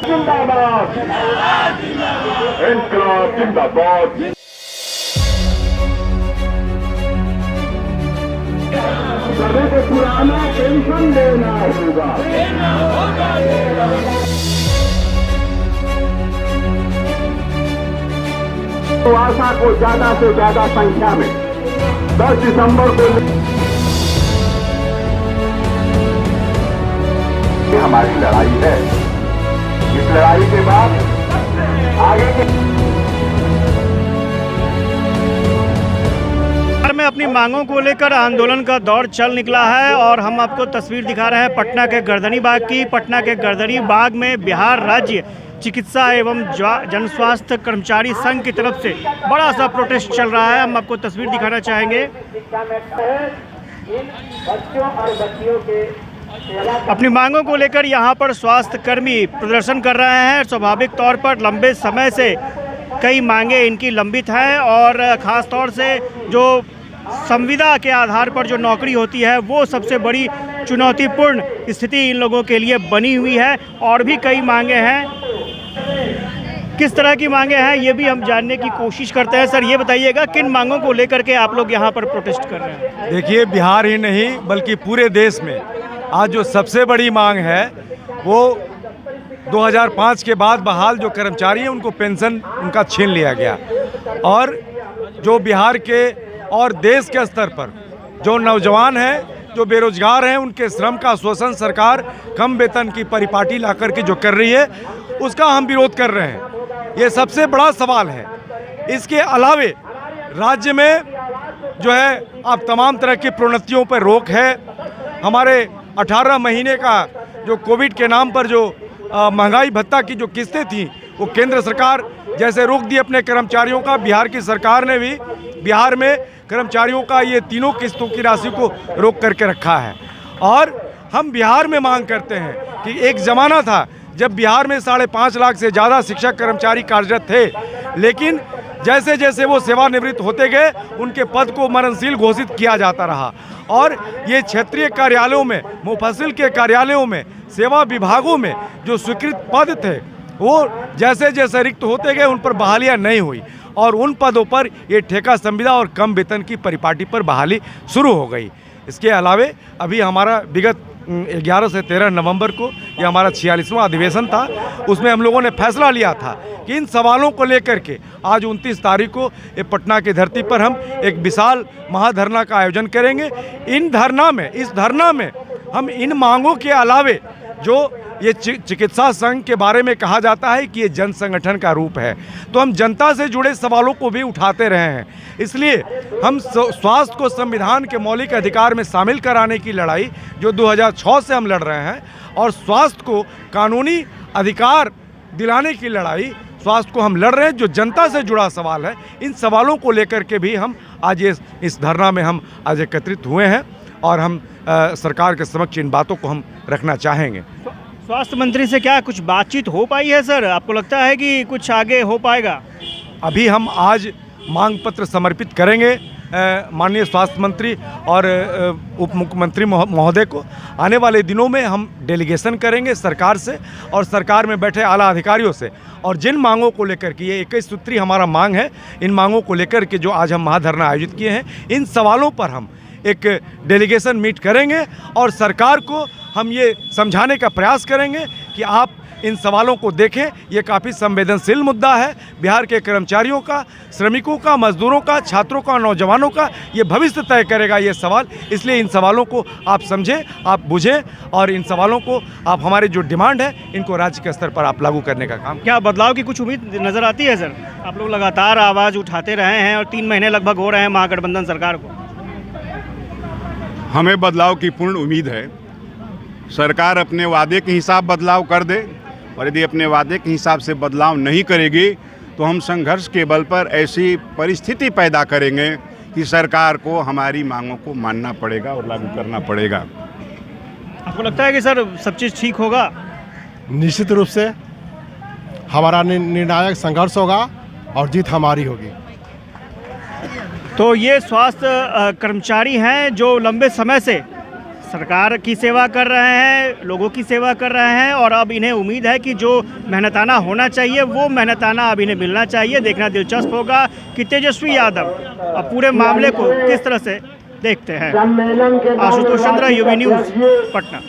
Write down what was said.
जिंदाबाद, इंकलाब जिंदाबाद। सभी को पुराना पेंशन देना होगा। तो आशा को ज्यादा से ज्यादा संख्या में 10 दिसंबर को हमारी लड़ाई है। इस लड़ाई के बाद आगे के में अपनी मांगों को लेकर आंदोलन का दौर चल निकला है और हम आपको तस्वीर दिखा रहे हैं पटना के गर्दनी बाग की। पटना के गर्दनी बाग में बिहार राज्य चिकित्सा एवं जन स्वास्थ्य कर्मचारी संघ की तरफ से बड़ा सा प्रोटेस्ट चल रहा है। हम आपको तस्वीर दिखाना चाहेंगे। अपनी मांगों को लेकर यहां पर स्वास्थ्य कर्मी प्रदर्शन कर रहे हैं। स्वाभाविक तौर पर लंबे समय से कई मांगे इनकी लंबित हैं और ख़ास तौर से जो संविदा के आधार पर जो नौकरी होती है वो सबसे बड़ी चुनौतीपूर्ण स्थिति इन लोगों के लिए बनी हुई है। और भी कई मांगे हैं। किस तरह की मांगे हैं ये भी हम जानने की कोशिश करते हैं। सर, ये बताइएगा किन मांगों को लेकर के आप लोग यहाँ पर प्रोटेस्ट कर रहे हैं? देखिए, बिहार ही नहीं बल्कि पूरे देश में आज जो सबसे बड़ी मांग है वो 2005 के बाद बहाल जो कर्मचारी हैं उनको पेंशन उनका छीन लिया गया। और जो बिहार के और देश के स्तर पर जो नौजवान हैं, जो बेरोजगार हैं, उनके श्रम का शोषण सरकार कम वेतन की परिपाटी ला करके जो कर रही है उसका हम विरोध कर रहे हैं। ये सबसे बड़ा सवाल है। इसके अलावे राज्य में जो है अब तमाम तरह की प्रोन्नतियों पर रोक है। हमारे 18 महीने का जो कोविड के नाम पर जो महंगाई भत्ता की जो किस्तें थी वो केंद्र सरकार जैसे रोक दी अपने कर्मचारियों का, बिहार की सरकार ने भी बिहार में कर्मचारियों का ये तीनों किस्तों की राशि को रोक करके रखा है। और हम बिहार में मांग करते हैं कि एक ज़माना था जब बिहार में 5.5 लाख से ज़्यादा शिक्षक कर्मचारी कार्यरत थे, लेकिन जैसे जैसे वो सेवानिवृत्त होते गए उनके पद को मरणशील घोषित किया जाता रहा। और ये क्षेत्रीय कार्यालयों में, मुफस्सिल के कार्यालयों में, सेवा विभागों में जो स्वीकृत पद थे वो जैसे जैसे रिक्त होते गए उन पर बहालियाँ नहीं हुई और उन पदों पर ये ठेका संविदा और कम वेतन की परिपाटी पर बहाली शुरू हो गई। इसके अलावे अभी हमारा विगत 11 से 13 नवंबर को यह हमारा 46वां अधिवेशन था। उसमें हम लोगों ने फैसला लिया था कि इन सवालों को लेकर के आज 29 तारीख को ये पटना की धरती पर हम एक विशाल महाधरना का आयोजन करेंगे। इस धरना में हम इन मांगों के अलावे जो ये चिकित्सा संघ के बारे में कहा जाता है कि ये जन संगठन का रूप है, तो हम जनता से जुड़े सवालों को भी उठाते रहे हैं। इसलिए हम स्वास्थ्य को संविधान के मौलिक अधिकार में शामिल कराने की लड़ाई जो 2006 से हम लड़ रहे हैं और स्वास्थ्य को कानूनी अधिकार दिलाने की लड़ाई स्वास्थ्य को हम लड़ रहे हैं, जो जनता से जुड़ा सवाल है। इन सवालों को लेकर के भी हम आज इस धरना में हम आज एकत्रित हुए हैं और हम सरकार के समक्ष इन बातों को हम रखना चाहेंगे। स्वास्थ्य मंत्री से क्या कुछ बातचीत हो पाई है सर? आपको लगता है कि कुछ आगे हो पाएगा? अभी हम आज मांग पत्र समर्पित करेंगे माननीय स्वास्थ्य मंत्री और उप मुख्यमंत्री महोदय को। आने वाले दिनों में हम डेलीगेशन करेंगे सरकार से और सरकार में बैठे आला अधिकारियों से, और जिन मांगों को लेकर के ये 21 सूत्री हमारा मांग है, इन मांगों को लेकर के जो आज हम महाधरना आयोजित किए हैं, इन सवालों पर हम एक डेलीगेशन मीट करेंगे और सरकार को हम ये समझाने का प्रयास करेंगे कि आप इन सवालों को देखें। ये काफ़ी संवेदनशील मुद्दा है। बिहार के कर्मचारियों का, श्रमिकों का, मजदूरों का, छात्रों का, नौजवानों का ये भविष्य तय करेगा ये सवाल। इसलिए इन सवालों को आप समझें, आप बुझें और इन सवालों को आप, हमारे जो डिमांड है, इनको राज्य के स्तर पर आप लागू करने का काम। क्या बदलाव की कुछ उम्मीद नज़र आती है सर? आप लोग लगातार आवाज़ उठाते रहे हैं और 3 महीने लगभग हो रहे हैं महागठबंधन सरकार को। हमें बदलाव की पूर्ण उम्मीद है। सरकार अपने वादे के हिसाब बदलाव कर दे, और यदि अपने वादे के हिसाब से बदलाव नहीं करेगी तो हम संघर्ष के बल पर ऐसी परिस्थिति पैदा करेंगे कि सरकार को हमारी मांगों को मानना पड़ेगा और लागू करना पड़ेगा। आपको लगता है कि सर सब चीज़ ठीक होगा? निश्चित रूप से हमारा निर्णायक संघर्ष होगा और जीत हमारी होगी। तो ये स्वास्थ्य कर्मचारी हैं जो लंबे समय से सरकार की सेवा कर रहे हैं, लोगों की सेवा कर रहे हैं और अब इन्हें उम्मीद है कि जो मेहनताना होना चाहिए वो मेहनताना अब इन्हें मिलना चाहिए। देखना दिलचस्प होगा कि तेजस्वी यादव अब पूरे मामले को किस तरह से देखते हैं। Ashutosh Chandra, UV news, Patna.